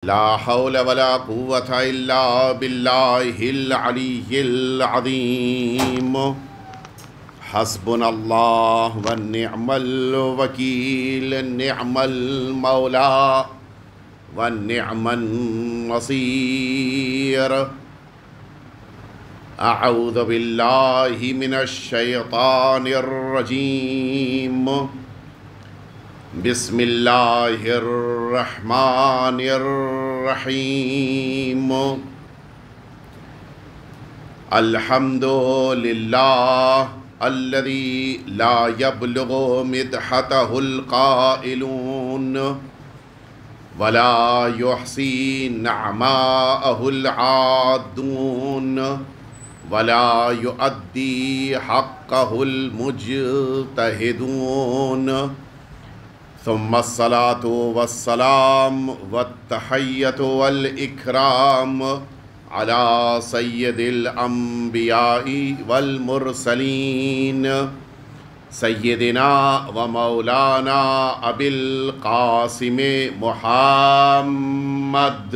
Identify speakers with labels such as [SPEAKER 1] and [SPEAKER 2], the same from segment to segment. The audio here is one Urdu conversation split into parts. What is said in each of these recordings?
[SPEAKER 1] لا حول ولا قوة إلا بالله العلي العظيم. حسبنا الله ونعم الوكيل، نعم المولى ونعم النصير. أعوذ بالله من الشيطان الرجيم. بسم الله الرحمن الرحيم. الحمد لله الذي لا يبلغ مدحته القائلون ولا يحصي نعماءه العادون ولا يؤدي حقه المجتهدون. ثم الصلاة والسلام والتحية والإكرام على سيد الأنبياء والمرسلين سيدنا ومولانا أبي القاسم محمد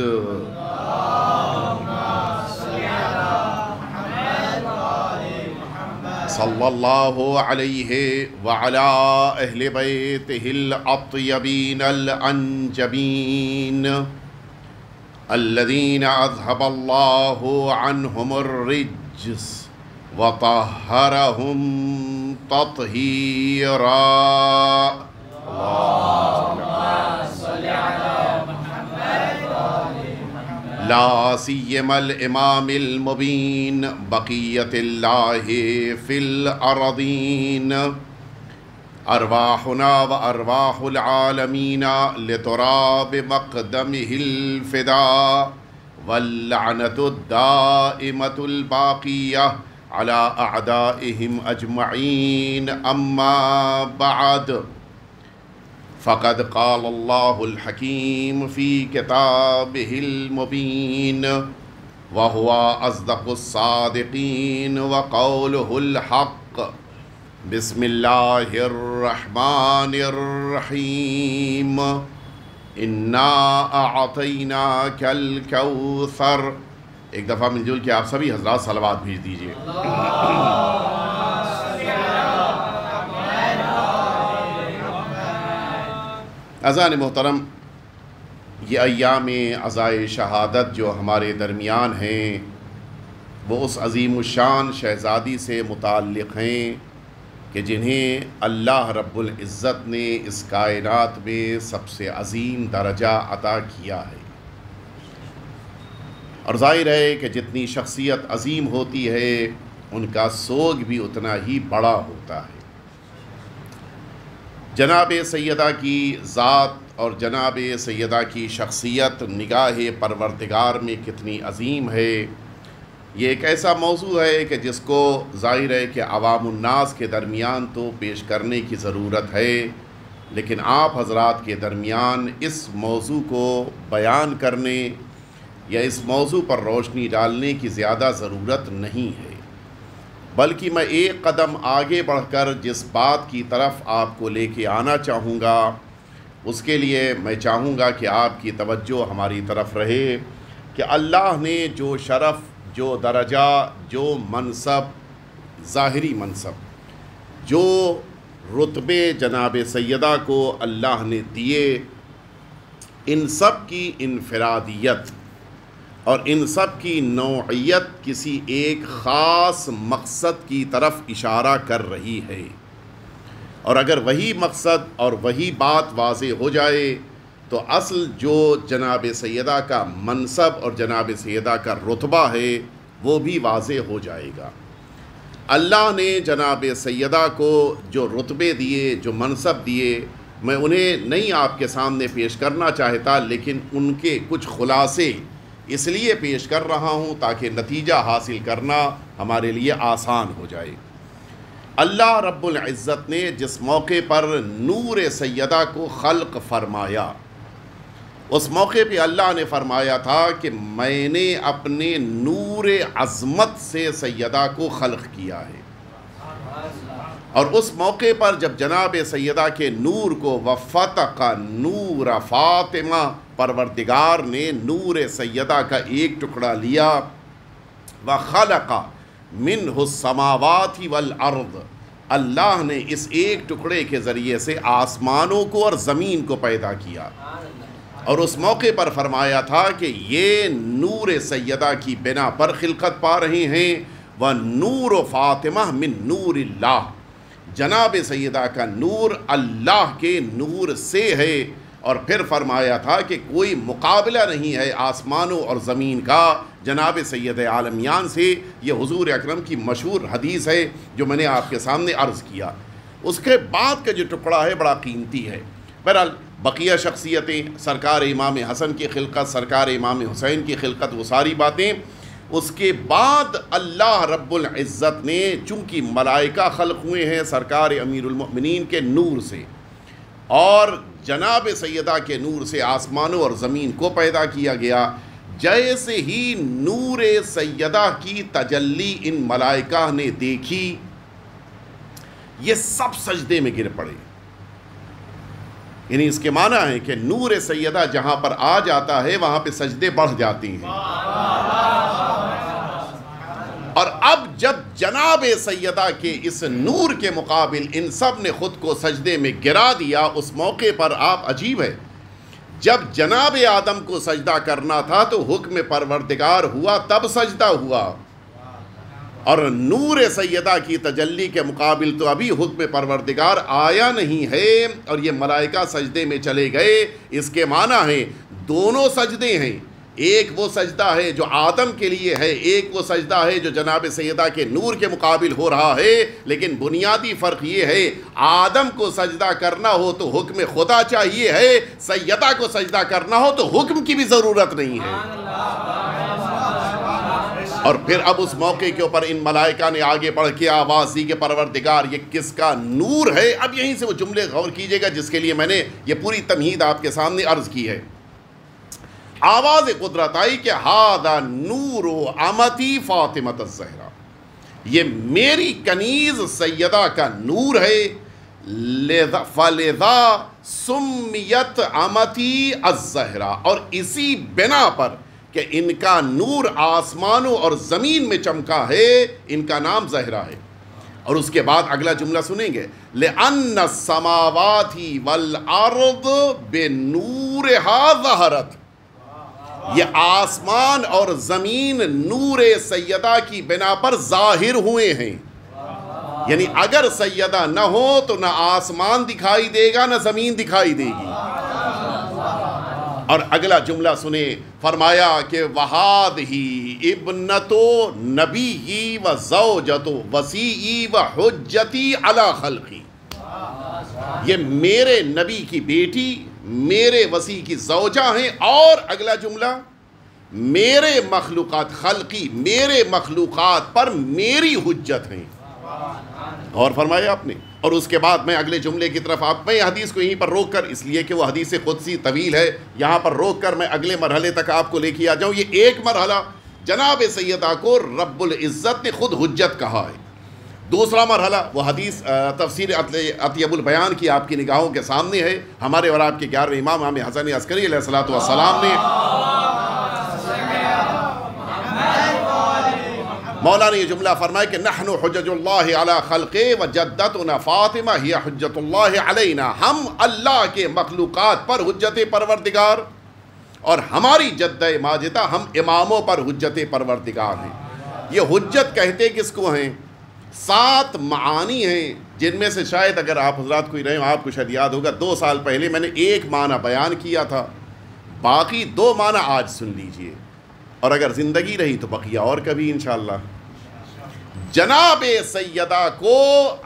[SPEAKER 1] صلى الله عليه وعلى أهل بيته الأطيبين الأنجبين الذين أذهب الله عنهم الرجس وطهرهم تطهيرا. اللهم صل على محمد لا سيما الإمام المبين بقية الله في الأرضين. أرواحنا وأرواح العالمين لتراب مقدمه الفداء، واللعنة الدائمة الباقية على أعدائهم أجمعين. أما بعد، فقد قال الله الحكيم في كتابه المبين وهو أصدق الصادقين وقوله الحق. بسم الله الرحمن الرحيم. إنا أعطيناك الكوثر. ایک دفعہ مل جل کے آپ سبھی حضرات صلوات بھیج دیجئے. اذان محترم، یہ ایام عزائے شہادت جو ہمارے درمیان ہیں وہ اس عظیم الشان شہزادی سے متعلق ہیں کہ جنہیں اللہ رب العزت نے اس کائنات میں سب سے عظیم درجہ عطا کیا ہے. اور ظاہر ہے کہ جتنی شخصیت عظیم ہوتی ہے ان کا سوگ بھی اتنا ہی بڑا ہوتا ہے. جناب سیدہ کی ذات اور جناب سیدہ کی شخصیت نگاہ پروردگار میں کتنی عظیم ہے، یہ ایک ایسا موضوع ہے کہ جس کو ظاہر ہے کہ عوام الناس کے درمیان تو پیش کرنے کی ضرورت ہے، لیکن آپ حضرات کے درمیان اس موضوع کو بیان کرنے یا اس موضوع پر روشنی ڈالنے کی زیادہ ضرورت نہیں ہے. بلکہ میں ایک قدم آگے بڑھ کر جس بات کی طرف آپ کو لے کے آنا چاہوں گا، اس کے لیے میں چاہوں گا کہ آپ کی توجہ ہماری طرف رہے کہ اللہ نے جو شرف، جو درجہ، جو منصب، ظاہری منصب، جو رتبے جناب سیدہ کو اللہ نے دیے، ان سب کی انفرادیت اور ان سب کی نوعیت کسی ایک خاص مقصد کی طرف اشارہ کر رہی ہے. اور اگر وہی مقصد اور وہی بات واضح ہو جائے تو اصل جو جناب سیدہ کا منصب اور جناب سیدہ کا رتبہ ہے وہ بھی واضح ہو جائے گا. اللہ نے جناب سیدہ کو جو رتبے دیے، جو منصب دیے، میں انہیں نہیں آپ کے سامنے پیش کرنا چاہتا، لیکن ان کے کچھ خلاصے اس لیے پیش کر رہا ہوں تاکہ نتیجہ حاصل کرنا ہمارے لیے آسان ہو جائے. اللہ رب العزت نے جس موقع پر نور سیدہ کو خلق فرمایا، اس موقع پہ اللہ نے فرمایا تھا کہ میں نے اپنے نور عظمت سے سیدہ کو خلق کیا ہے. اور اس موقع پر جب جناب سیدہ کے نور کو وفتق نور فاطمہ پروردگار نے نور سیدہ کا ایک ٹکڑا لیا، وَخَلَقَ مِنْهُ السَّمَاوَاتِ وَالْأَرْضِ، اللہ نے اس ایک ٹکڑے کے ذریعے سے آسمانوں کو اور زمین کو پیدا کیا، اور اس موقع پر فرمایا تھا کہ یہ نور سیدہ کی بنا پر خلقت پا رہے ہیں، وَنُورُ فاطمہ من نور اللہ، جناب سیدہ کا نور اللہ کے نور سے ہے۔ اور پھر فرمایا تھا کہ کوئی مقابلہ نہیں ہے آسمانوں اور زمین کا جناب سید عالمیان سے۔ یہ حضور اکرم کی مشہور حدیث ہے جو میں نے آپ کے سامنے عرض کیا۔ اس کے بعد کا جو ٹکڑا ہے بڑا قیمتی ہے۔ بہرحال بقیہ شخصیتیں، سرکار امام حسن کی خلقت، سرکار امام حسین کی خلقت، وہ ساری باتیں۔ اس کے بعد اللہ رب العزت نے چونکہ ملائکہ خلق ہوئے ہیں سرکار امیر المؤمنین کے نور سے، اور جناب سیدہ کے نور سے آسمانوں اور زمین کو پیدا کیا گیا، جیسے ہی نور سیدہ کی تجلی ان ملائکہ نے دیکھی، یہ سب سجدے میں گر پڑے۔ یعنی اس کے معنی ہے کہ نور سیدہ جہاں پر آ جاتا ہے وہاں پہ سجدے بڑھ جاتے ہیں۔ اور اب جب جناب سیدہ کے اس نور کے مقابل ان سب نے خود کو سجدے میں گرا دیا، اس موقع پر آپ عجیب ہے، جب جناب آدم کو سجدہ کرنا تھا تو حکم پروردگار ہوا تب سجدہ ہوا، اور نور سیدہ کی تجلی کے مقابل تو ابھی حکم پروردگار آیا نہیں ہے، اور یہ ملائکہ سجدے میں چلے گئے۔ اس کے معنی ہے دونوں سجدے ہیں، ایک وہ سجدہ ہے جو آدم کے لیے ہے، ایک وہ سجدہ ہے جو جناب سیدہ کے نور کے مقابل ہو رہا ہے، لیکن بنیادی فرق یہ ہے آدم کو سجدہ کرنا ہو تو حکم خدا چاہیے ہے، سیدہ کو سجدہ کرنا ہو تو حکم کی بھی ضرورت نہیں ہے۔ اور پھر اب اس موقع کے اوپر ان ملائکہ نے آگے بڑھ کے آواز دی کہ پروردگار یہ کس کا نور ہے؟ اب یہیں سے وہ جملے غور کیجئے گا جس کے لیے میں نے یہ پوری تمہید آپ کے سامنے عرض کی ہے۔ آواز قدرت آئی کہ ہذا نور امتی فاطمہ الزہرا، یہ میری کنیز سیدہ کا نور ہے، فلذا سمیت امتی الزہرا، اور اسی بنا پر کہ ان کا نور آسمانوں اور زمین میں چمکا ہے ان کا نام زہرا ہے۔ اور اس کے بعد اگلا جملہ سنیں گے، لأن السماوات والارض بنورها ظہرت، یہ آسمان اور زمین نور سیدہ کی بنا پر ظاہر ہوئے ہیں۔ یعنی اگر سیدہ نہ ہو تو نہ آسمان دکھائی دے گا نہ زمین دکھائی دے گی۔ اور اگلا جملہ سنیں، فرمایا کہ وَهَٰذِهِ ابْنَتُ نَبِيِّ وَزَوْجَتُ وَسِيِّ وَحُجَّتِي عَلَىٰ خَلْقِي، یہ میرے نبی کی بیٹی، میرے وسیع کی زوجہ ہیں، اور اگلا جملہ میرے مخلوقات خلقی، میرے مخلوقات پر میری حجت ہیں۔ اور فرمایا آپ نے، اور اس کے بعد میں اگلے جملے کی طرف میں حدیث کو یہیں پر روک کر، اس لیے کہ وہ حدیث قدسی طویل ہے، یہاں پر روک کر میں اگلے مرحلے تک آپ کو لے کے آ جاؤں۔ یہ ایک مرحلہ جناب سیدہ کو رب العزت نے خود حجت کہا ہے۔ دوسرا مرحلہ وہ حدیث تفسیر اطیب البیان کی آپ کی نگاہوں کے سامنے ہے، ہمارے اور آپ کے 11ویں امام امام حسن عسکری علیہ السلام نے مولا نے یہ جملہ فرمایا کہ نحن حجج اللہ علی خلقہ وجدتنا فاطمہ ہی حجت اللہ علینا، ہم اللہ کے مخلوقات پر حجت پروردگار، اور ہماری جدہ ماجدہ ہم اماموں پر حجت پروردگار ہیں۔ یہ حجت کہتے کس کو ہیں؟ 7 معانی ہیں، جن میں سے شاید اگر آپ حضرات کوئی رہے ہوں آپ کو شاید یاد ہوگا 2 سال پہلے میں نے ایک معنی بیان کیا تھا، باقی 2 معنی آج سن لیجئے، اور اگر زندگی رہی تو بقیہ اور کبھی انشاءاللہ۔ جناب سیدہ کو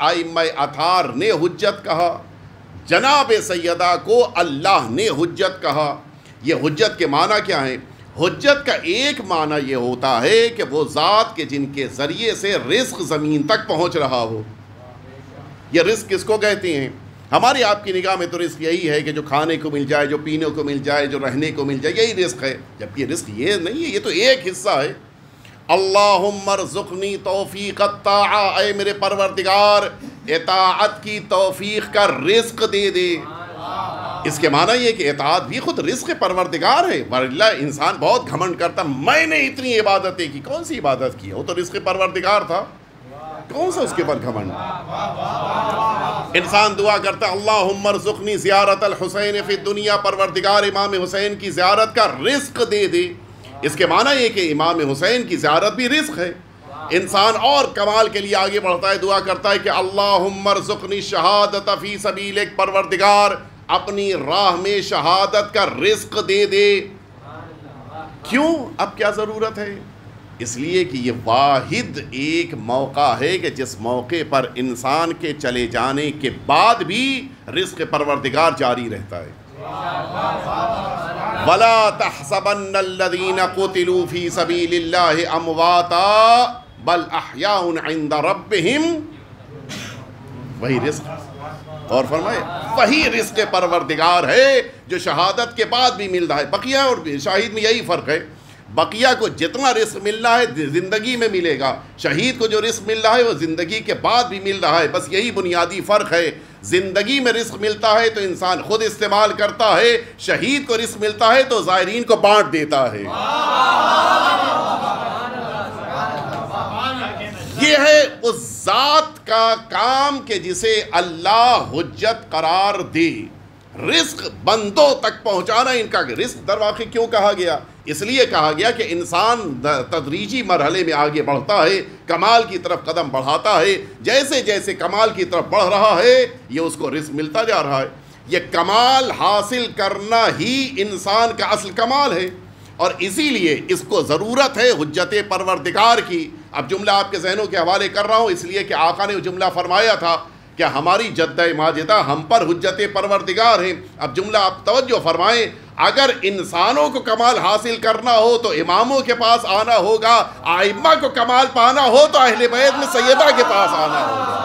[SPEAKER 1] ائمہ اطہار نے حجت کہا، جناب سیدہ کو اللہ نے حجت کہا۔ یہ حجت کے معنی کیا ہیں؟ حجت کا ایک معنی یہ ہوتا ہے کہ وہ ذات کے جن کے ذریعے سے رزق زمین تک پہنچ رہا ہو۔ یہ رزق کس کو کہتے ہیں؟ ہماری آپ کی نگاہ میں تو رزق یہی ہے کہ جو کھانے کو مل جائے، جو پینے کو مل جائے، جو رہنے کو مل جائے، یہی رزق ہے، جبکہ رزق یہ نہیں ہے، یہ تو ایک حصہ ہے۔ اللہم ارزقنی توفیق الطاعہ، اے میرے پروردگار اطاعت کی توفیق کا رزق دے دے۔ اس کے معنی یہ کہ اطاعت بھی خود رزق پروردگار ہے، ورنہ انسان بہت گھمنڈ کرتا میں نے اتنی عبادتیں کی. کون سی عبادت کی؟ وہ تو رزق پروردگار تھا، کون سا اس کے بعد گھمنڈ؟ انسان دعا کرتا اللہم ارزقنی زیارت الحسین فی الدنیا، پروردگار امام حسین کی زیارت کا رزق دے دے. اس کے معنی یہ کہ امام حسین کی زیارت بھی رزق ہے. انسان اور کمال کے لیے آگے بڑھتا ہے، دعا کرتا ہے کہ اللہم ارزقنی شہادت فی سبیلک، پروردگار اپنی راہ میں شہادت کا رزق دے دے. کیوں؟ اب کیا ضرورت ہے؟ اس لیے کہ یہ واحد ایک موقع ہے کہ جس موقع پر انسان کے چلے جانے کے بعد بھی رزق پروردگار جاری رہتا ہے. وَلَا تَحْسَبَنَّ الَّذِينَ قُتِلُوا فِي سَبِيلِ اللَّهِ أَمْوَاتًا بَلْ أَحْيَاءٌ عِنْدَ رَبِّهِمْ. وہی رزق اور فرمائے وہی رزق پروردگار ہے جو شہادت کے بعد بھی مل رہا ہے. بقیہ اور شہید میں یہی فرق ہے، بقیہ کو جتنا رزق مل رہا ہے زندگی میں ملے گا، شہید کو جو رزق مل رہا ہے وہ زندگی کے بعد بھی مل رہا ہے. بس یہی بنیادی فرق ہے. زندگی میں رزق ملتا ہے تو انسان خود استعمال کرتا ہے، شہید کو رزق ملتا ہے تو زائرین کو بانٹ دیتا ہے. یہ ہے اس ذات کا کام کہ جسے اللہ حجت قرار دے. رزق بندوں تک پہنچانا ان کا رزق در واقع کیوں کہا گیا؟ اس لیے کہا گیا کہ انسان تدریجی مرحلے میں آگے بڑھتا ہے، کمال کی طرف قدم بڑھاتا ہے. جیسے جیسے کمال کی طرف بڑھ رہا ہے یہ اس کو رزق ملتا جا رہا ہے. یہ کمال حاصل کرنا ہی انسان کا اصل کمال ہے، اور اسی لیے اس کو ضرورت ہے حجت پروردگار کی. اب جملہ آپ کے ذہنوں کے حوالے کر رہا ہوں اس لیے کہ آقا نے وہ جملہ فرمایا تھا کہ ہماری جدہ ماجدہ ہم پر حجت پروردگار ہیں. اب جملہ آپ توجہ فرمائیں، اگر انسانوں کو کمال حاصل کرنا ہو تو اماموں کے پاس آنا ہوگا، ائمہ کو کمال پانا ہو تو اہل بیت میں سیدہ کے پاس آنا ہوگا.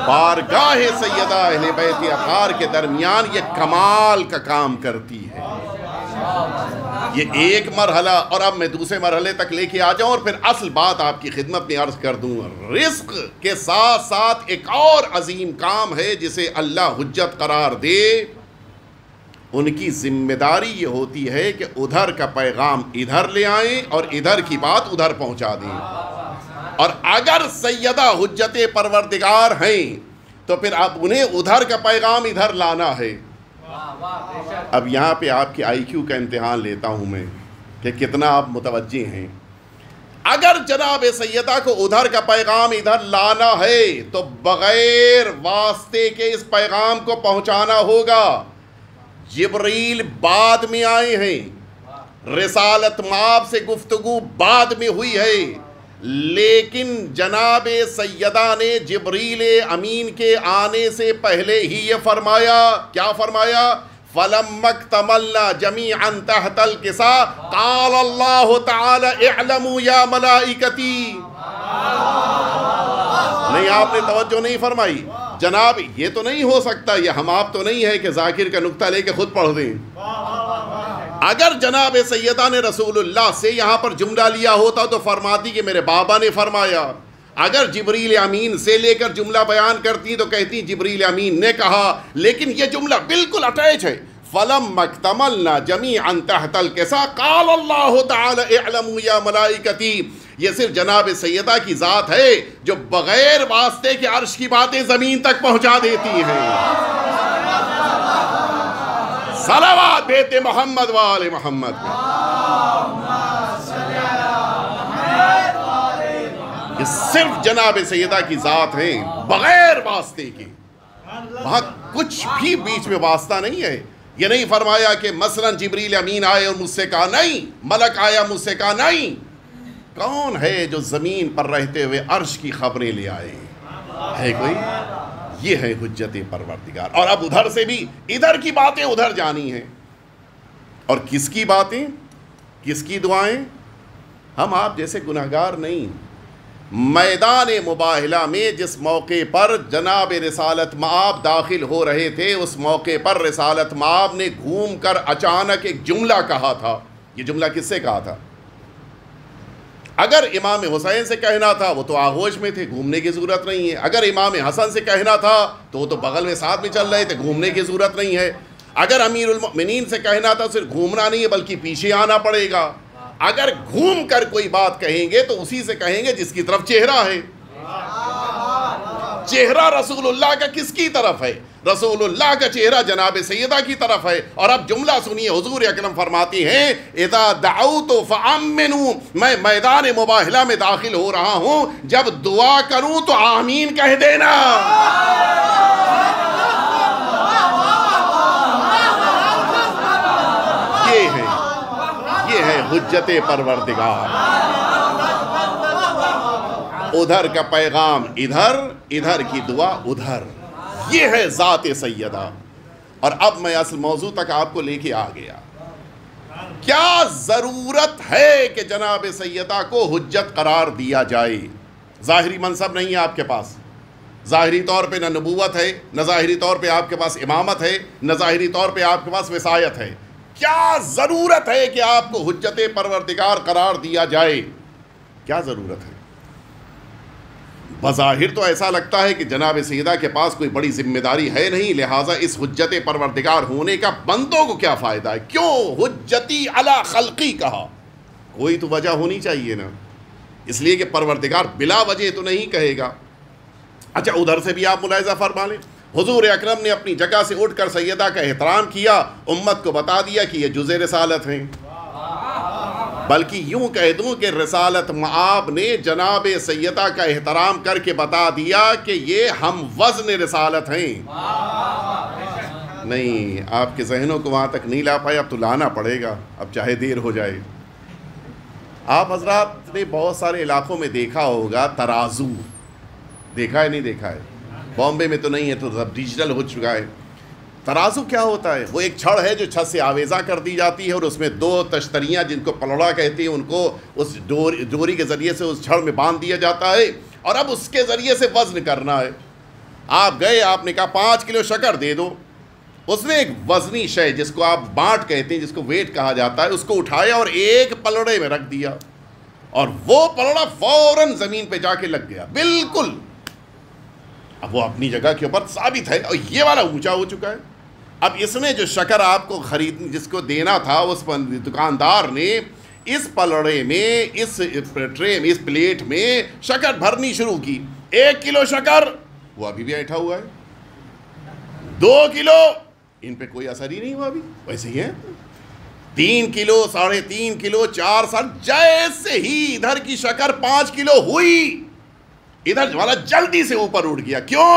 [SPEAKER 1] بارگاہ سیدہ اہل بیت اطہار کے درمیان یہ کمال کا کام کرتی ہے. یہ ایک مرحلہ، اور اب میں دوسرے مرحلے تک لے کے آ جاؤں اور پھر اصل بات آپ کی خدمت میں عرض کر دوں. رزق کے ساتھ ساتھ ایک اور عظیم کام ہے جسے اللہ حجت قرار دے. ان کی ذمہ داری یہ ہوتی ہے کہ ادھر کا پیغام ادھر لے آئیں اور ادھر کی بات ادھر پہنچا دیں. اور اگر سیدہ حجت پروردگار ہیں تو پھر اب انہیں ادھر کا پیغام ادھر لانا ہے. اب یہاں پہ آپ کی آئی کیو کا امتحان لیتا ہوں میں کہ کتنا آپ متوجہ ہیں. اگر جناب سیدہ کو ادھر کا پیغام ادھر لانا ہے تو بغیر واسطے کے اس پیغام کو پہنچانا ہوگا. جبریل بعد میں آئے ہیں، رسالت مآب سے گفتگو بعد میں ہوئی ہے، لیکن جناب سیدہ نے جبریل امین کے آنے سے پہلے ہی یہ فرمایا. کیا فرمایا؟ فَلَمَّا اكْتَمَلْنَا جَمِيعًا تَحْتَ الْكِسَاءِ قَالَ اللَّهُ تَعَالَى اعْلَمُوا يَا مَلَائِكَتِي. نہیں، آپ نے توجہ نہیں فرمائی. جناب یہ تو نہیں ہو سکتا، یہ ہم آپ تو نہیں ہے کہ ذاکر کا نکتہ لے کے خود پڑھ دیں. اگر جناب سیدہ نے رسول اللہ سے یہاں پر جملہ لیا ہوتا تو فرماتی کہ میرے بابا نے فرمایا. اگر جبریل امین سے لے کر جملہ بیان کرتی تو کہتی جبریل امین نے کہا. لیکن یہ جملہ بالکل اٹیچ ہے. فَلَمَّا اكْتَمَلْنَا جَمِيعًا تَحْتَ الْكِسَاءِ قَالَ اللَّهُ تَعَالَى اعْلَمُوا يَا مَلَائِكَتِي. یہ صرف جناب سیدہ کی ذات ہے جو بغیر واسطے کے عرش کی باتیں زمین تک پہنچا دیتی ہیں. صلوات بیت محمد وآل محمد. یہ صرف جناب سیدہ کی ذات ہے بغیر واسطے کے. وہاں کچھ بھی بیچ میں واسطہ نہیں ہے. یہ نہیں فرمایا کہ مثلا جبریل امین آئے اور مجھ سے کہا، نہیں. ملک آیا مجھ سے کہا، نہیں. کون ہے جو زمین پر رہتے ہوئے عرش کی خبریں لے آئے؟ ہے کوئی؟ یہ ہے حجت پروردگار. اور اب ادھر سے بھی ادھر کی باتیں ادھر جانی ہیں. اور کس کی باتیں، کس کی دعائیں؟ ہم آپ جیسے گناہگار نہیں. میدان مباہلہ میں جس موقع پر جناب رسالت مآب داخل ہو رہے تھے اس موقع پر رسالت مآب نے گھوم کر اچانک ایک جملہ کہا تھا. یہ جملہ کس سے کہا تھا؟ اگر امام حسین سے کہنا تھا وہ تو آغوش میں تھے، گھومنے کی ضرورت نہیں ہے. اگر امام حسن سے کہنا تھا تو وہ تو بغل میں ساتھ میں چل رہے تھے، گھومنے کی ضرورت نہیں ہے. اگر امیر المؤمنین سے کہنا تھا صرف گھومنا نہیں ہے بلکہ پیچھے آنا پڑے گا. اگر گھوم کر کوئی بات کہیں گے تو اسی سے کہیں گے جس کی طرف چہرہ ہے. چہرہ رسول اللہ کا کس کی طرف ہے؟ رسول اللہ کا چہرہ جناب سیدہ کی طرف ہے. اور اب جملہ سنیے، حضور اکرم فرماتی ہیں اذا دعوت فآمنوا، میں میدان مباہلہ میں داخل ہو رہا ہوں، جب دعا کروں تو آمین کہہ دینا. یہ ہے حجت پروردگار. ادھر کا پیغام ادھر، ادھر کی دعا ادھر. یہ ہے ذات سیدہ. اور اب میں اصل موضوع تک آپ کو لے کے آ گیا. کیا ضرورت ہے کہ جناب سیدہ کو حجت قرار دیا جائے؟ ظاہری منصب نہیں ہے آپ کے پاس، ظاہری طور پہ نہ نبوت ہے، نہ ظاہری طور پہ آپ کے پاس امامت ہے، نہ ظاہری طور پہ آپ کے پاس وصایت ہے. کیا ضرورت ہے کہ آپ کو حجت پروردگار قرار دیا جائے؟ کیا ضرورت ہے؟ بظاہر تو ایسا لگتا ہے کہ جناب سیدہ کے پاس کوئی بڑی ذمہ داری ہے نہیں، لہٰذا اس حجت پروردگار ہونے کا بندوں کو کیا فائدہ ہے؟ کیوں حجتی علی خلقی کہا؟ کوئی تو وجہ ہونی چاہیے نا. اس لیے کہ پروردگار بلا وجہ تو نہیں کہے گا. اچھا ادھر سے بھی آپ ملاحظہ فرما لیں، حضور اکرم نے اپنی جگہ سے اٹھ کر سیدہ کا احترام کیا، امت کو بتا دیا کہ یہ جزء رسالت ہیں. بلکہ یوں کہہ دوں کہ رسالت مآب نے جناب سیدہ کا احترام کر کے بتا دیا کہ یہ ہم وزن رسالت ہیں. نہیں، آپ کے ذہنوں کو وہاں تک نہیں لا پائے، اب تو لانا پڑے گا، اب چاہے دیر ہو جائے. آپ حضرات نے بہت سارے علاقوں میں دیکھا ہوگا ترازو. دیکھا ہے نہیں دیکھا ہے؟ بامبے میں تو نہیں ہے، تو سب ڈیجیٹل ہو چکا ہے. ترازو کیا ہوتا ہے؟ وہ ایک چھڑ ہے جو چھت سے آویزہ کر دی جاتی ہے، اور اس میں دو تشتریاں جن کو پلڑا کہتے ہیں ان کو اس ڈوری کے ذریعے سے اس چھڑ میں باندھ دیا جاتا ہے، اور اب اس کے ذریعے سے وزن کرنا ہے. آپ گئے، آپ نے کہا 5 کلو شکر دے دو. اس نے ایک وزنی شے جس کو آپ بانٹ کہتے ہیں، جس کو ویٹ کہا جاتا ہے، اس کو اٹھایا اور ایک پلڑے میں رکھ دیا، اور وہ پلڑا فوراً زمین پہ جا کے لگ گیا بالکل. اب وہ اپنی جگہ کے اوپر ثابت ہے، اور یہ والا اونچا ہو چکا ہے. اب اس نے جو شکر آپ کو جس کو دینا تھا، اس دکاندار نے اس پلڑے میں، اس ٹرے میں، اس پلیٹ میں شکر بھرنی شروع کی. 1 کلو شکر، وہ ابھی بھی بیٹھا ہوا ہے. 2 کلو، ان پہ کوئی اثر ہی نہیں ہوا، ابھی ویسے ہی ہے. 3 کلو، 3.5 کلو، 4 سال، جیسے ہی ادھر کی شکر 5 کلو ہوئی، ادھر والا جلدی سے اوپر اٹھ گیا. کیوں؟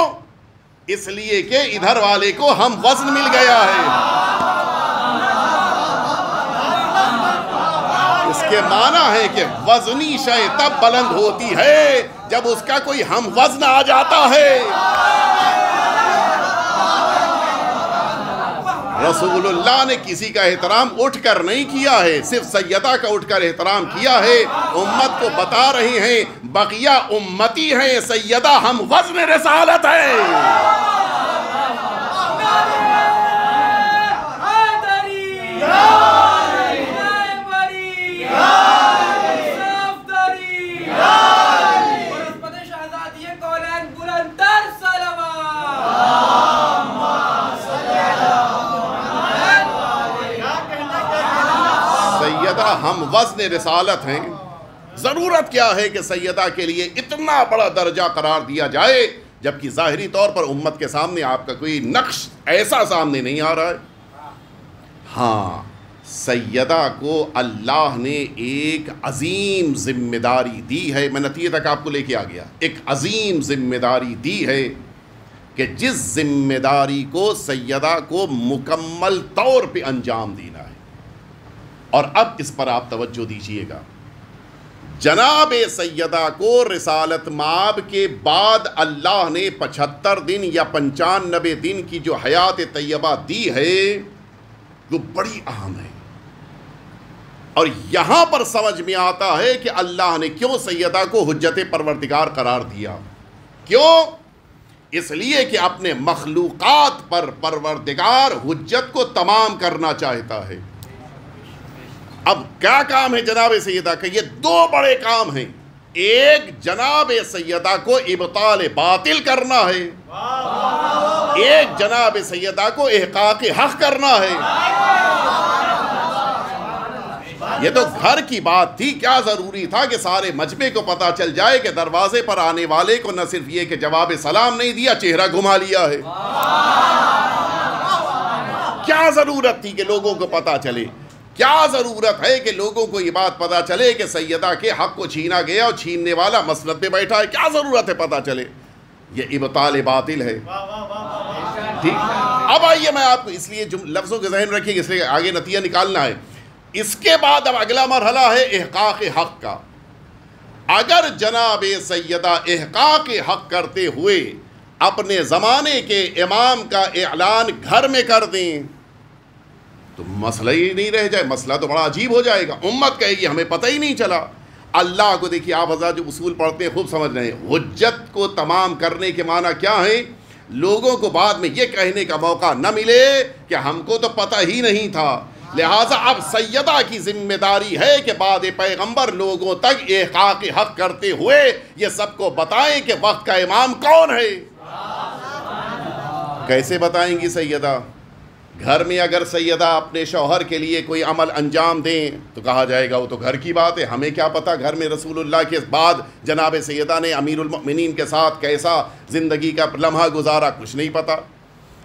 [SPEAKER 1] اس لیے کہ ادھر والے کو ہم وزن مل گیا ہے. اس کے معنی ہے کہ وزنی شے تب بلند ہوتی ہے جب اس کا کوئی ہم وزن آ جاتا ہے. رسول اللہ نے کسی کا احترام اٹھ کر نہیں کیا ہے، صرف سیدہ کا اٹھ کر احترام کیا ہے. امت کو بتا رہی ہیں بقیہ امتی ہیں، سیدہ ہم وزن رسالت ہے. ہم وزن رسالت ہیں. ضرورت کیا ہے کہ سیدہ کے لیے اتنا بڑا درجہ قرار دیا جائے، جبکہ ظاہری طور پر امت کے سامنے آپ کا کوئی نقش ایسا سامنے نہیں آ رہا ہے. ہاں، سیدہ کو اللہ نے ایک عظیم ذمہ داری دی ہے. میں نتیجے تک آپ کو لے کے آ گیا. ایک عظیم ذمہ داری دی ہے کہ جس ذمہ داری کو سیدہ کو مکمل طور پہ انجام دینا ہے. اور اب اس پر آپ توجہ دیجئے گا. جناب سیدہ کو رسالت مآب کے بعد اللہ نے 75 دن یا 95 دن کی جو حیات طیبہ دی ہے وہ بڑی اہم ہے. اور یہاں پر سمجھ میں آتا ہے کہ اللہ نے کیوں سیدہ کو حجت پروردگار قرار دیا. کیوں؟ اس لیے کہ اپنے مخلوقات پر پروردگار حجت کو تمام کرنا چاہتا ہے. اب کیا کام ہے جناب سیدہ کا؟ یہ دو بڑے کام ہیں. ایک جناب سیدہ کو ابطال باطل کرنا ہے، ایک جناب سیدہ کو احقاق حق کرنا ہے. یہ تو گھر کی بات تھی، کیا ضروری تھا کہ سارے مجمع کو پتا چل جائے کہ دروازے پر آنے والے کو نہ صرف یہ کہ جواب سلام نہیں دیا، چہرہ گھما لیا ہے. کیا ضرورت تھی کہ لوگوں کو پتا چلے؟ کیا ضرورت ہے کہ لوگوں کو یہ بات پتا چلے کہ سیدہ کے حق کو چھینا گیا اور چھیننے والا مسند پہ بیٹھا ہے؟ کیا ضرورت ہے پتا چلے؟ یہ ابطال باطل ہے. ٹھیک، اب آئیے میں آپ کو اس لیے لفظوں کے ذہن رکھیے اس لیے آگے نتیجہ نکالنا ہے. اس کے بعد اب اگلا مرحلہ ہے احقاق حق کا. اگر جناب سیدہ احقاق حق کرتے ہوئے اپنے زمانے کے امام کا اعلان گھر میں کر دیں تو مسئلہ ہی نہیں رہ جائے. مسئلہ تو بڑا عجیب ہو جائے گا. امت کہے گی ہمیں پتہ ہی نہیں چلا. اللہ کو دیکھیے، آپ حضرات جو اصول پڑھتے ہیں خوب سمجھ رہے ہیں. حجت کو تمام کرنے کے معنی کیا ہے؟ لوگوں کو بعد میں یہ کہنے کا موقع نہ ملے کہ ہم کو تو پتہ ہی نہیں تھا. لہٰذا اب سیدہ کی ذمہ داری ہے کہ بعد پیغمبر لوگوں تک احقاق حق کرتے ہوئے یہ سب کو بتائیں کہ وقت کا امام کون ہے. کیسے بتائیں گی سیدہ؟ گھر میں اگر سیدہ اپنے شوہر کے لیے کوئی عمل انجام دیں تو کہا جائے گا وہ تو گھر کی بات ہے، ہمیں کیا پتہ گھر میں رسول اللہ کے بعد جناب سیدہ نے امیر المؤمنین کے ساتھ کیسا زندگی کا لمحہ گزارا، کچھ نہیں پتہ.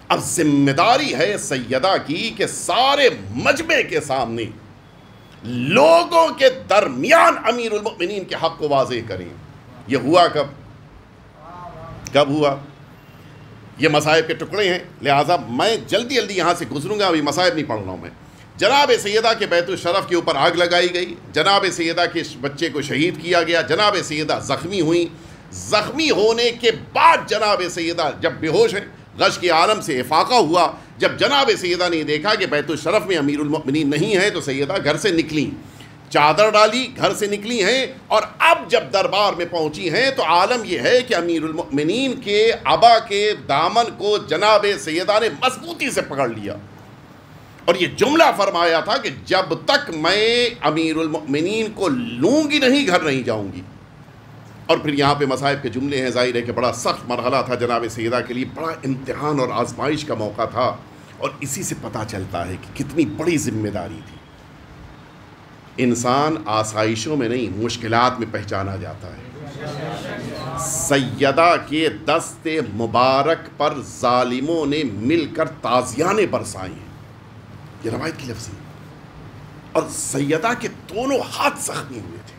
[SPEAKER 1] اب ذمہ داری ہے سیدہ کی کہ سارے مجمع کے سامنے لوگوں کے درمیان امیر المؤمنین کے حق کو واضح کریں. یہ ہوا کب ہوا؟ یہ مصائب کے ٹکڑے ہیں، لہٰذا میں جلدی یہاں سے گزروں گا، ابھی مصائب نہیں پڑھ رہا ہوں میں. جناب سیدہ کے بیت الشرف کے اوپر آگ لگائی گئی، جناب سیدہ کے بچے کو شہید کیا گیا، جناب سیدہ زخمی ہوئیں. زخمی ہونے کے بعد جناب سیدہ جب بے ہوش ہیں، غش کے عالم سے افاقہ ہوا، جب جناب سیدہ نے دیکھا کہ بیت الشرف میں امیر المؤمنین نہیں ہے تو سیدہ گھر سے نکلیں، چادر ڈالی، گھر سے نکلی ہیں. اور اب جب دربار میں پہنچی ہیں تو عالم یہ ہے کہ امیر المؤمنین کے ابا کے دامن کو جناب سیدہ نے مضبوطی سے پکڑ لیا اور یہ جملہ فرمایا تھا کہ جب تک میں امیر المؤمنین کو لوں گی نہیں، گھر نہیں جاؤں گی. اور پھر یہاں پہ مصائب کے جملے ہیں. ظاہر ہے کہ بڑا سخت مرحلہ تھا جناب سیدہ کے لیے، بڑا امتحان اور آزمائش کا موقع تھا. اور اسی سے پتہ چلتا ہے کہ کتنی بڑی ذمہ داری تھی. انسان آسائشوں میں نہیں، مشکلات میں پہچانا جاتا ہے. سیدہ کے دست مبارک پر ظالموں نے مل کر تازیانے برسائے ہیں، یہ روایت کی لفظ ہے. اور سیدہ کے دونوں ہاتھ زخمی ہوئے تھے.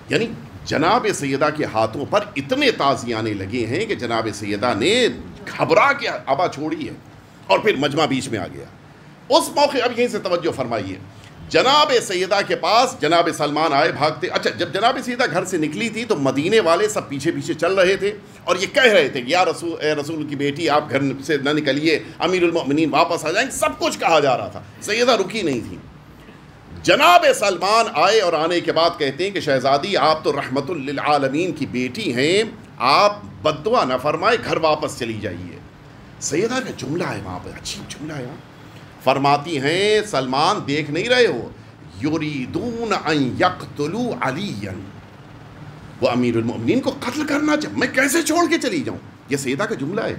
[SPEAKER 1] یعنی جناب سیدہ کے ہاتھوں پر اتنے تازیانے لگے ہیں کہ جناب سیدہ نے گھبرا کے ابا چھوڑی ہے اور پھر مجمع بیچ میں آ گیا. اس موقع اب یہیں سے توجہ فرمائیے. جناب سیدہ کے پاس جناب سلمان آئے بھاگتے. اچھا، جب جناب سیدہ گھر سے نکلی تھی تو مدینے والے سب پیچھے پیچھے چل رہے تھے اور یہ کہہ رہے تھے کہ یا رسول کی بیٹی آپ گھر سے نہ نکلیے، امیر المؤمنین واپس آ جائیں. سب کچھ کہا جا رہا تھا، سیدہ رکی نہیں تھی. جناب سلمان آئے اور آنے کے بعد کہتے ہیں کہ شہزادی آپ تو رحمت للعالمین کی بیٹی ہیں، آپ بد دعا نہ فرمائے، گھر واپس چلی جائیے. سیدہ کا جملہ ہے وہاں پہ، عجیب جملہ ہے. فرماتی ہیں سلمان دیکھ نہیں رہے ہو، یریدون ان یقتلوا علیا، وہ امیر المؤمنین کو قتل کرنا چاہتے، میں کیسے چھوڑ کے چلی جاؤں. یہ سیدہ کا جملہ ہے.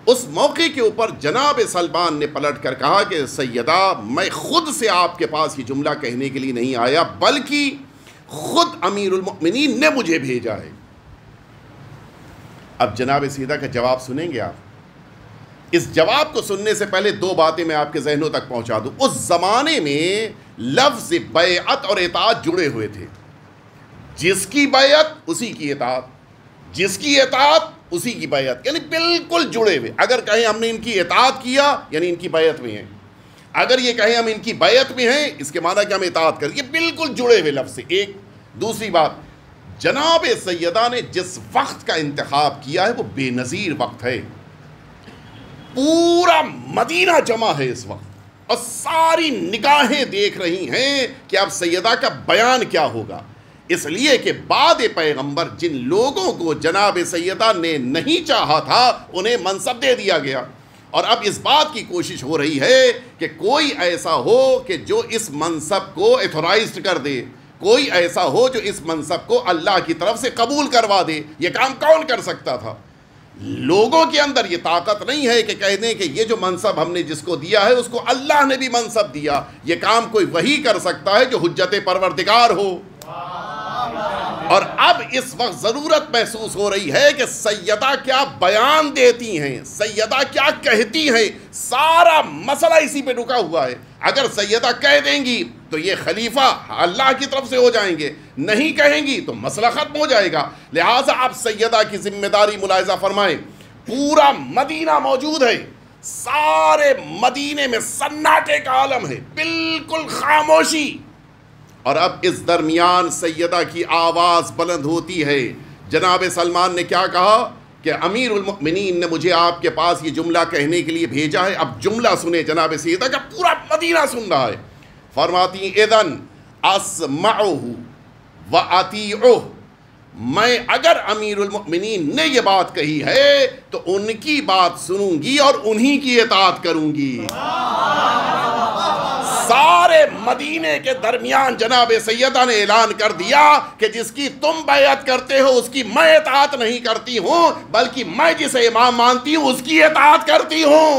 [SPEAKER 1] اس موقع کے اوپر جناب سلمان نے پلٹ کر کہا کہ سیدہ میں خود سے آپ کے پاس یہ جملہ کہنے کے لیے نہیں آیا، بلکہ خود امیر المؤمنین نے مجھے بھیجا ہے. اب جناب سیدہ کا جواب سنیں گے آپ. اس جواب کو سننے سے پہلے دو باتیں میں آپ کے ذہنوں تک پہنچا دوں. اس زمانے میں لفظ بیعت اور اطاعت جڑے ہوئے تھے. جس کی بیعت اسی کی اطاعت، جس کی اطاعت اسی کی بیعت، یعنی بالکل جڑے ہوئے. اگر کہیں ہم نے ان کی اطاعت کیا یعنی ان کی بیعت میں ہیں، اگر یہ کہیں ہم ان کی بیعت میں ہیں اس کے معنی کہ ہم اطاعت کریں. یہ بالکل جڑے ہوئے لفظ. ایک دوسری بات، جناب سیدہ نے جس وقت کا انتخاب کیا ہے وہ بے نظیر وقت ہے. پورا مدینہ جمع ہے اس وقت اور ساری نگاہیں دیکھ رہی ہیں کہ اب سیدہ کا بیان کیا ہوگا. اس لیے کہ بعد پیغمبر جن لوگوں کو جناب سیدہ نے نہیں چاہا تھا انہیں منصب دے دیا گیا اور اب اس بات کی کوشش ہو رہی ہے کہ کوئی ایسا ہو کہ جو اس منصب کو ایتھورائزڈ کر دے، کوئی ایسا ہو جو اس منصب کو اللہ کی طرف سے قبول کروا دے۔ یہ کام کون کر سکتا تھا؟ لوگوں کے اندر یہ طاقت نہیں ہے کہ کہہ دیں کہ یہ جو منصب ہم نے جس کو دیا ہے اس کو اللہ نے بھی منصب دیا۔ یہ کام کوئی وہی کر سکتا ہے جو حجت پروردگار ہو۔ اور اب اس وقت ضرورت محسوس ہو رہی ہے کہ سیدہ کیا بیان دیتی ہیں، سیدہ کیا کہتی ہیں، سارا مسئلہ اسی پہ رکا ہوا ہے۔ اگر سیدہ کہہ دیں گی تو یہ خلیفہ اللہ کی طرف سے ہو جائیں گے، نہیں کہیں گی تو مسئلہ ختم ہو جائے گا۔ لہٰذا اب سیدہ کی ذمہ داری ملاحظہ فرمائیں، پورا مدینہ موجود ہے، سارے مدینے میں سناٹے کا عالم ہے، بالکل خاموشی۔ اور اب اس درمیان سیدہ کی آواز بلند ہوتی ہے۔ جناب سلمان نے کیا کہا کہ امیر المؤمنین نے مجھے آپ کے پاس یہ جملہ کہنے کے لیے بھیجا ہے۔ اب جملہ سنیں جناب سیدہ کا، پورا مدینہ سن رہا ہے۔ فرماتی اذن اسمعہ واطیعہ، میں اگر امیر المؤمنین نے یہ بات کہی ہے تو ان کی بات سنوں گی اور انہی کی اطاعت کروں گی۔ سارے مدینے کے درمیان جناب سیدہ نے اعلان کر دیا کہ جس کی تم بیعت کرتے ہو اس کی میں اطاعت نہیں کرتی ہوں، بلکہ میں جسے امام مانتی ہوں اس کی اطاعت کرتی ہوں۔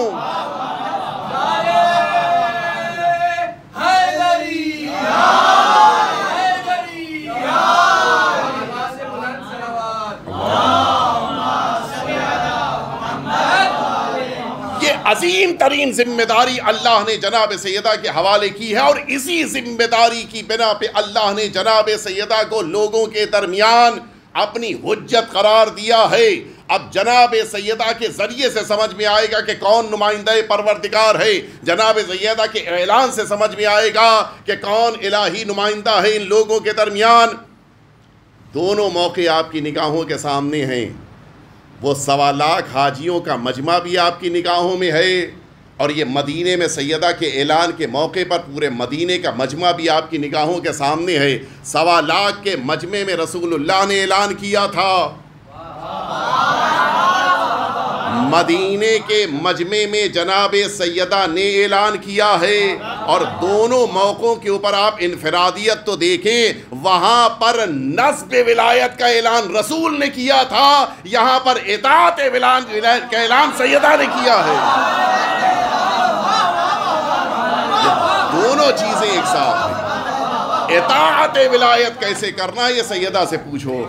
[SPEAKER 1] عظیم ترین ذمہ داری اللہ نے جناب سیدہ کے حوالے کی ہے، اور اسی ذمہ داری کی بنا پہ اللہ نے جناب سیدہ کو لوگوں کے درمیان اپنی حجت قرار دیا ہے۔ اب جناب سیدہ کے ذریعے سے سمجھ میں آئے گا کہ کون نمائندہ پروردگار ہے، جناب سیدہ کے اعلان سے سمجھ میں آئے گا کہ کون الہی نمائندہ ہے ان لوگوں کے درمیان۔ دونوں موقع آپ کی نگاہوں کے سامنے ہیں، وہ 1.25 لاکھ حاجیوں کا مجمع بھی آپ کی نگاہوں میں ہے، اور یہ مدینے میں سیدہ کے اعلان کے موقع پر پورے مدینے کا مجمع بھی آپ کی نگاہوں کے سامنے ہے۔ 1.25 لاکھ کے مجمع میں رسول اللہ نے اعلان کیا تھا، مدینے کے مجمع میں جناب سیدہ نے اعلان کیا ہے، اور دونوں موقعوں کے اوپر آپ انفرادیت تو دیکھیں، وہاں پر نصب ولایت کا اعلان رسول نے کیا تھا، یہاں پر اطاعت ولایت کا اعلان سیدہ نے کیا ہے۔ دونوں چیزیں ایک ساتھ ہیں۔ اطاعت ولایت کیسے کرنا یہ سیدہ سے پوچھو۔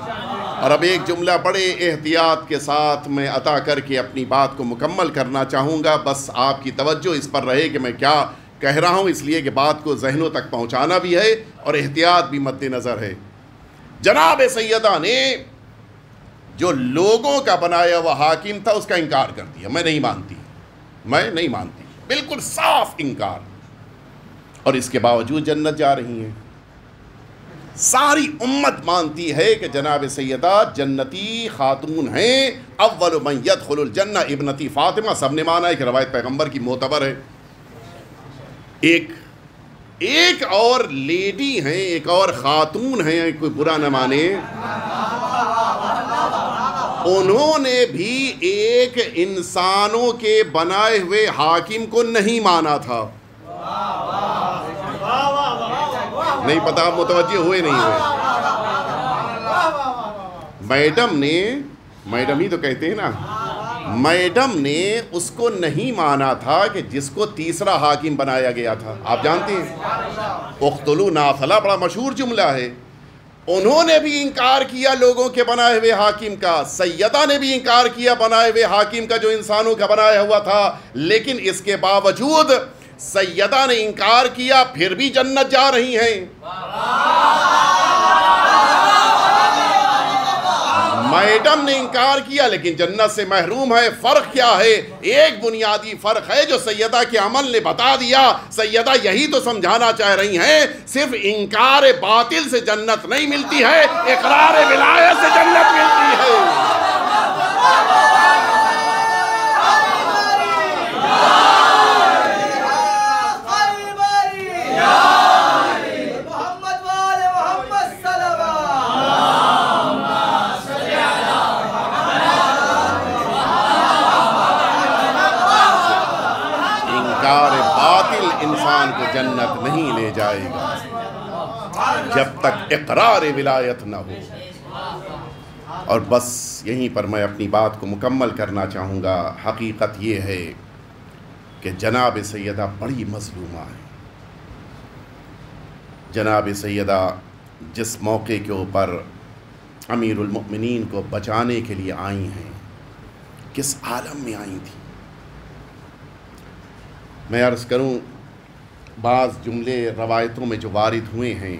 [SPEAKER 1] اور اب ایک جملہ بڑے احتیاط کے ساتھ میں عطا کر کے اپنی بات کو مکمل کرنا چاہوں گا، بس آپ کی توجہ اس پر رہے کہ میں کیا کہہ رہا ہوں، اس لیے کہ بات کو ذہنوں تک پہنچانا بھی ہے اور احتیاط بھی مد نظر ہے۔ جناب سیدہ نے جو لوگوں کا بنایا ہوا حاکم تھا اس کا انکار کر دیا، میں نہیں مانتی، بالکل صاف انکار، اور اس کے باوجود جنت جا رہی ہیں۔ ساری امت مانتی ہے کہ جناب سیدہ جنتی خاتون ہیں، اول من يدخل الجنہ ابنتی فاطمہ، سب نے مانا ہے کہ روایت پیغمبر کی معتبر ہے۔ ایک اور لیڈی ہیں، ایک اور خاتون ہیں، کوئی برا نہ مانے، انہوں نے بھی ایک انسانوں کے بنائے ہوئے حاکم کو نہیں مانا تھا۔ نہیں پتا آپ متوجہ ہوئے نہیں ہوئے؟ میڈم ہی تو کہتے ہیں نا، میڈم نے اس کو نہیں مانا تھا کہ جس کو تیسرا حاکم بنایا گیا تھا۔ آپ جانتے ہیں اقتلوا نافلہ بڑا مشہور جملہ ہے، انہوں نے بھی انکار کیا لوگوں کے بنائے ہوئے حاکم کا، سیدہ نے بھی انکار کیا بنائے ہوئے حاکم کا جو انسانوں کا بنایا ہوا تھا، لیکن اس کے باوجود سیدہ نے انکار کیا، پھر بھی جنت جا رہی ہیں۔ میڈم نے انکار کیا لیکن جنت سے محروم ہے۔ فرق کیا ہے؟ ایک بنیادی فرق ہے جو سیدہ کے عمل نے بتا دیا۔ سیدہ یہی تو سمجھانا چاہ رہی ہیں، صرف انکار باطل سے جنت نہیں ملتی ہے، اقرار ولایت سے جنت ملتی ہے۔ جنت نہیں لے جائے گا جب تک اقرار ولایت نہ ہو۔ اور بس یہیں پر میں اپنی بات کو مکمل کرنا چاہوں گا۔ حقیقت یہ ہے کہ جناب سیدہ بڑی مظلومہ ہے۔ جناب سیدہ جس موقع کے اوپر امیر المؤمنین کو بچانے کے لیے آئی ہیں، کس عالم میں آئی تھی؟ میں عرض کروں، بعض جملے روایتوں میں جو وارد ہوئے ہیں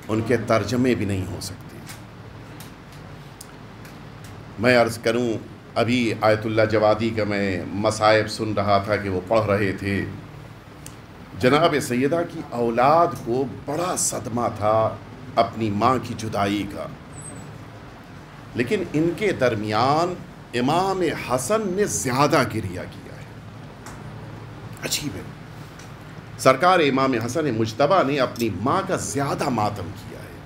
[SPEAKER 1] ان کے ترجمے بھی نہیں ہو سکتے۔ میں عرض کروں، ابھی آیت اللہ جوادی کا میں مصائب سن رہا تھا کہ وہ پڑھ رہے تھے۔ جناب سیدہ کی اولاد کو بڑا صدمہ تھا اپنی ماں کی جدائی کا، لیکن ان کے درمیان امام حسن نے زیادہ گریہ کیا ہے۔ عجیب ہے، سرکار امام حسن مجتبیٰ نے اپنی ماں کا زیادہ ماتم کیا ہے۔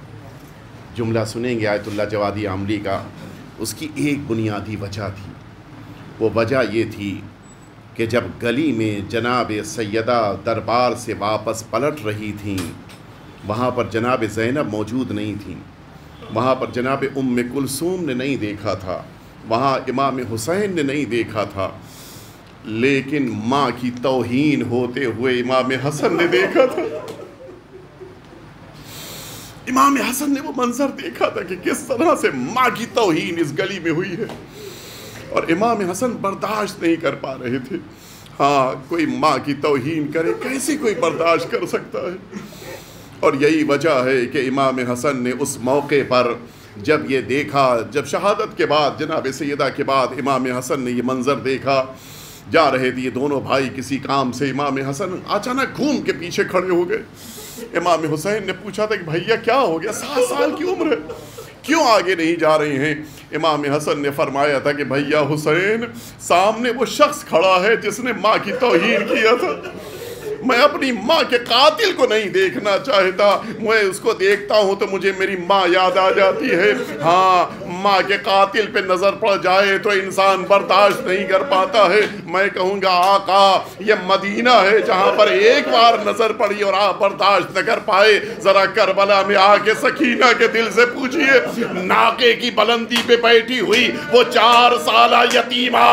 [SPEAKER 1] جملہ سنیں گے آیت اللہ جوادی عاملی کا، اس کی ایک بنیادی وجہ تھی۔ وہ وجہ یہ تھی کہ جب گلی میں جناب سیدہ دربار سے واپس پلٹ رہی تھیں، وہاں پر جناب زینب موجود نہیں تھیں، وہاں پر جناب ام کلثوم نے نہیں دیکھا تھا، وہاں امام حسین نے نہیں دیکھا تھا، لیکن ماں کی توہین ہوتے ہوئے امام حسن نے دیکھا تھا۔ امام حسن نے وہ منظر دیکھا تھا کہ کس طرح سے ماں کی توہین اس گلی میں ہوئی ہے، اور امام حسن برداشت نہیں کر پا رہے تھے۔ ہاں، کوئی ماں کی توہین کرے، کیسے کوئی برداشت کر سکتا ہے؟ اور یہی وجہ ہے کہ امام حسن نے اس موقع پر جب یہ دیکھا، جب شہادت کے بعد جناب سیدہ کے بعد امام حسن نے یہ منظر دیکھا، جا رہے تھے یہ دونوں بھائی کسی کام سے، امام حسن اچانک گھوم کے پیچھے کھڑے ہو گئے۔ امام حسین نے پوچھا تھا کہ بھیا کیا ہو گیا، 7 سال کی عمر ہے، کیوں آگے نہیں جا رہے ہیں؟ امام حسن نے فرمایا تھا کہ بھیا حسین، سامنے وہ شخص کھڑا ہے جس نے ماں کی توہین کیا تھا، میں اپنی ماں کے قاتل کو نہیں دیکھنا چاہتا، میں اس کو دیکھتا ہوں تو مجھے میری ماں یاد آ جاتی ہے۔ ہاں، ماں کے قاتل پہ نظر پڑ جائے تو انسان برداشت نہیں کر پاتا ہے۔ میں کہوں گا آقا، یہ مدینہ ہے جہاں پر ایک بار نظر پڑی اور آپ برداشت نہ کر پائے، ذرا کربلا میں آ کے سکینہ کے دل سے پوچھئے، ناقے کی بلندی پہ بیٹھی ہوئی وہ 4 سالہ یتیمہ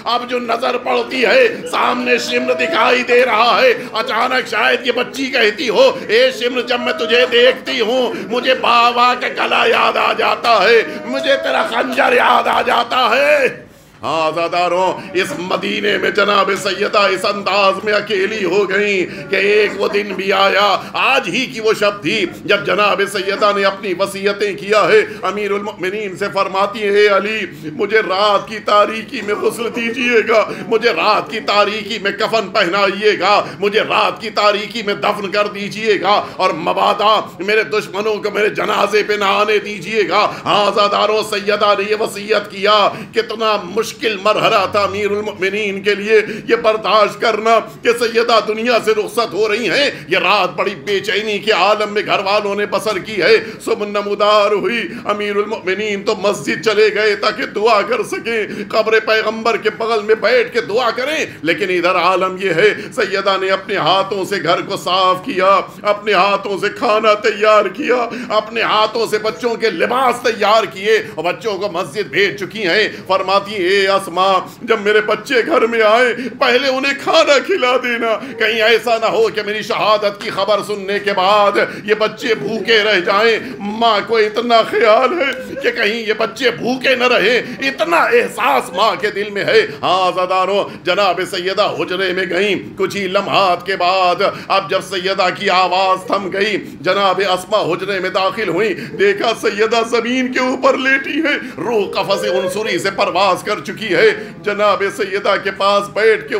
[SPEAKER 1] اب جو نظر پڑتی ہے، سامنے شمر دکھائی دے رہا ہے، اچانک شاید یہ بچی کہتی ہو، اے شمر جب میں تجھے دیکھتی ہوں مجھے بابا کا گلا یاد آ جاتا ہے، مجھے تیرا خنجر یاد آ جاتا ہے۔ ہاں عزاداروں، اس مدینے میں جناب سیدہ اس انداز میں اکیلی ہو گئیں کہ ایک وہ دن بھی آیا، آج ہی کی وہ شب تھی جب جناب سیدہ نے اپنی وصیتیں کیا ہے۔ امیر المؤمنین سے فرماتی ہے، اے علی، مجھے رات کی تاریکی میں غسل دیجئے گا، مجھے رات کی تاریکی میں کفن پہنائیے گا، مجھے رات کی تاریکی میں دفن کر دیجئے گا، اور مبادا میرے دشمنوں کو میرے جنازے پہ نہ آنے دیجئے گا۔ ہاں عزاداروں، سیدہ نے یہ وصیت کیا۔ کتنا مشکل مرحلہ تھا امیر المؤمنین کے لیے یہ برداشت کرنا کہ سیدہ دنیا سے رخصت ہو رہی ہیں۔ یہ رات بڑی بے چینی کے عالم میں گھر والوں نے بسر کی ہے۔ صبح نمودار ہوئی، امیر المؤمنین تو مسجد چلے گئے تاکہ دعا کر سکیں، قبر پیغمبر کے بغل میں بیٹھ کے دعا کریں، لیکن ادھر عالم یہ ہے، سیدہ نے اپنے ہاتھوں سے گھر کو صاف کیا، اپنے ہاتھوں سے کھانا تیار کیا، اپنے ہاتھوں سے بچوں کے لباس تیار کیے اور بچوں کو مسجد بھیج چکی ہیں۔ فرماتی اے اسما، جب میرے بچے گھر میں آئے پہلے انہیں کھانا کھلا دینا، کہیں ایسا نہ ہو کہ میری شہادت کی خبر سننے کے بعد یہ بچے بھوکے رہ جائیں۔ ماں کو اتنا خیال ہے کہ کہیں یہ بچے بھوکے نہ رہیں، اتنا احساس ماں کے دل میں ہے۔ ہاں عزاداروں، جناب سیدہ حجرے میں گئیں، کچھ ہی لمحات کے بعد اب جب سیدہ کی آواز تھم گئی، جناب اسما حجرے میں داخل ہوئی، دیکھا سیدہ زمین کے اوپر لیٹی ہے، روح قفس عنصری سے پرواز کر چکی ہے۔ جناب سیدہ کے پاس بیٹھ کے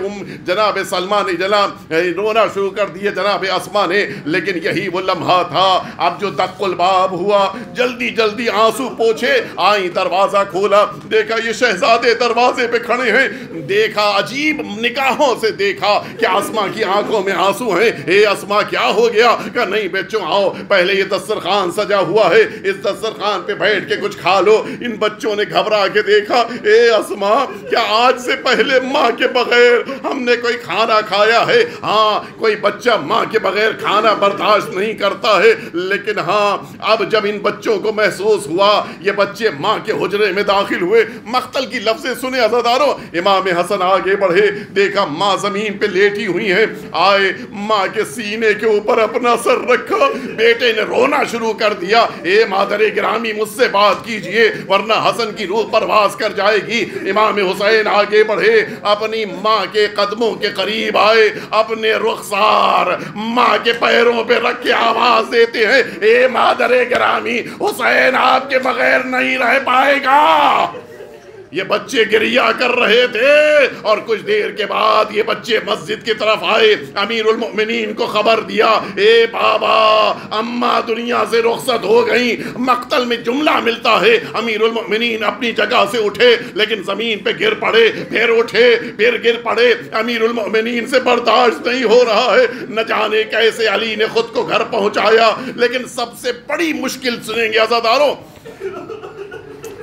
[SPEAKER 1] جناب سلمہ نے رونا شروع کر دیا، جناب اسما نے، لیکن یہی وہ لمحہ تھا اب جو دق الباب ہوا، جلدی جلدی آنسو پوچھے، آئیں دروازہ کھولا، دیکھا یہ شہزادے دروازے پہ کھڑے ہیں، دیکھا عجیب نگاہوں سے دیکھا کہ اسما کی آنکھوں میں آنسو ہیں۔ اے اسما کیا ہو گیا؟ کہا نہیں بچوں آؤ، پہلے یہ دسترخوان سجا ہوا ہے، اس دسترخوان پہ بیٹھ کے کچھ کھا لو۔ ان بچوں نے گھبرا کے دیکھا، اے اسما آسماں، کیا آج سے پہلے ماں کے بغیر ہم نے کوئی کھانا کھایا ہے؟ ہاں، کوئی بچہ ماں کے بغیر کھانا برداشت نہیں کرتا ہے، لیکن ہاں اب جب ان بچوں کو محسوس ہوا، یہ بچے ماں کے حجرے میں داخل ہوئے، مقتل کی لفظیں سنے عزادارو، امام حسن آگے بڑھے، دیکھا ماں زمین پہ لیٹی ہوئی ہیں، آئے ماں کے سینے کے اوپر اپنا سر رکھا، بیٹے نے رونا شروع کر دیا، اے مادر گرامی مجھ سے بات کیجئے ورنہ حسن کی روح پرواز کر جائے گی۔ امام حسین آگے بڑھے، اپنی ماں کے قدموں کے قریب آئے، اپنے رخسار ماں کے پیروں پہ رکھ کے آواز دیتے ہیں، اے مادر گرامی حسین آپ کے بغیر نہیں رہ پائے گا۔ یہ بچے گریہ کر رہے تھے اور کچھ دیر کے بعد یہ بچے مسجد کی طرف آئے، امیر المؤمنین کو خبر دیا، اے بابا اماں دنیا سے رخصت ہو گئیں۔ مقتل میں جملہ ملتا ہے، امیر المؤمنین اپنی جگہ سے اٹھے لیکن زمین پہ گر پڑے، پھر اٹھے پھر گر پڑے، امیر المؤمنین سے برداشت نہیں ہو رہا ہے، نہ جانے کیسے علی نے خود کو گھر پہنچایا۔ لیکن سب سے بڑی مشکل سنیں گے عزاداروں،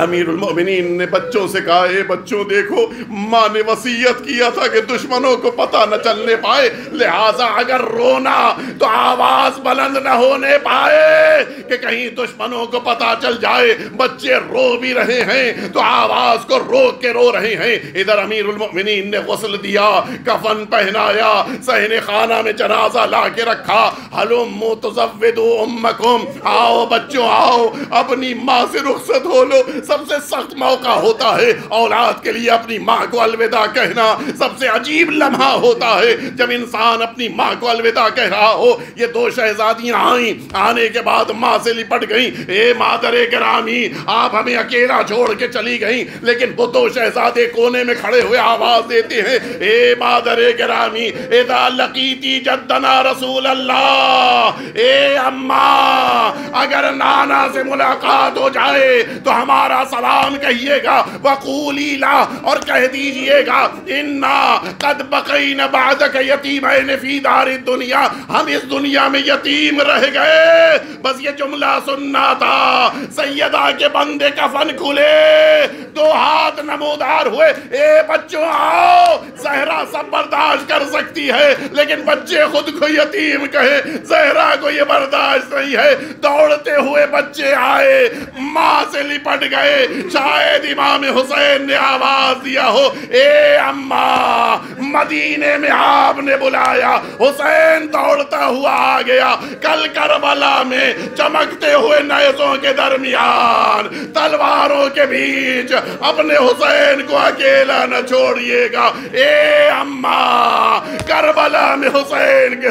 [SPEAKER 1] امیر المؤمنین نے بچوں سے کہا، اے بچوں دیکھو ماں نے وصیت کیا تھا کہ دشمنوں کو پتہ نہ چلنے پائے، لہٰذا اگر رونا تو آواز بلند نہ ہونے پائے کہ کہیں دشمنوں کو پتہ چل جائے۔ بچے رو بھی رہے ہیں تو آواز کو روک کے رو رہے ہیں۔ ادھر امیر المؤمنین نے غسل دیا، کفن پہنایا، صحن خانہ میں جنازہ لا کے رکھا، ہلموا تزودوا امکم، آؤ بچوں آؤ اپنی ماں سے رخصت ہو لو۔ سب سے سخت موقع ہوتا ہے اولاد کے لیے اپنی ماں کو الوداع کہنا، سب سے عجیب لمحہ ہوتا ہے جب انسان اپنی ماں کو الوداع کہہ رہا ہو۔ یہ دو شہزادیاں آئیں، آنے کے بعد ماں سے لپٹ گئیں، اے مادر گرامی آپ ہمیں اکیلا چھوڑ کے چلی گئیں، لیکن وہ دو شہزادے کونے میں کھڑے ہوئے آواز دیتے ہیں، اے مادر گرامی اذا لقیتی جدنا رسول اللہ، اے اماں اگر نانا سے ملاقات ہو جائے تو ہمارا سلام کہیے گا، وقولی لا اور کہہ دیجئے گا انا قد بقینا بعدک یتیمین فی دار الدنیا، ہم اس دنیا میں یتیم رہ گئے، بس یہ جملہ سننا تھا۔ سیدہ کے بندے کفن کھلے، دو ہاتھ نمودار ہوئے، اے بچوں آؤ، زہرا سب برداشت کر سکتی ہے لیکن بچے خود کو یتیم کہے، زہرا کو یہ برداشت نہیں ہے۔ دوڑتے ہوئے بچے آئے، ماں سے لپٹ گئے، شاید امام حسین نے آواز دیا ہو، اے اماں مدینے میں آپ نے بلایا۔ حسین دوڑتا ہوا آ گیا، کل کربلا میں چمکتے ہوئے نیزوں کے درمیان تلواروں کے بیچ اپنے حسین کو اکیلا نہ چھوڑیے گا، اے اماں کربلا میں حسین کے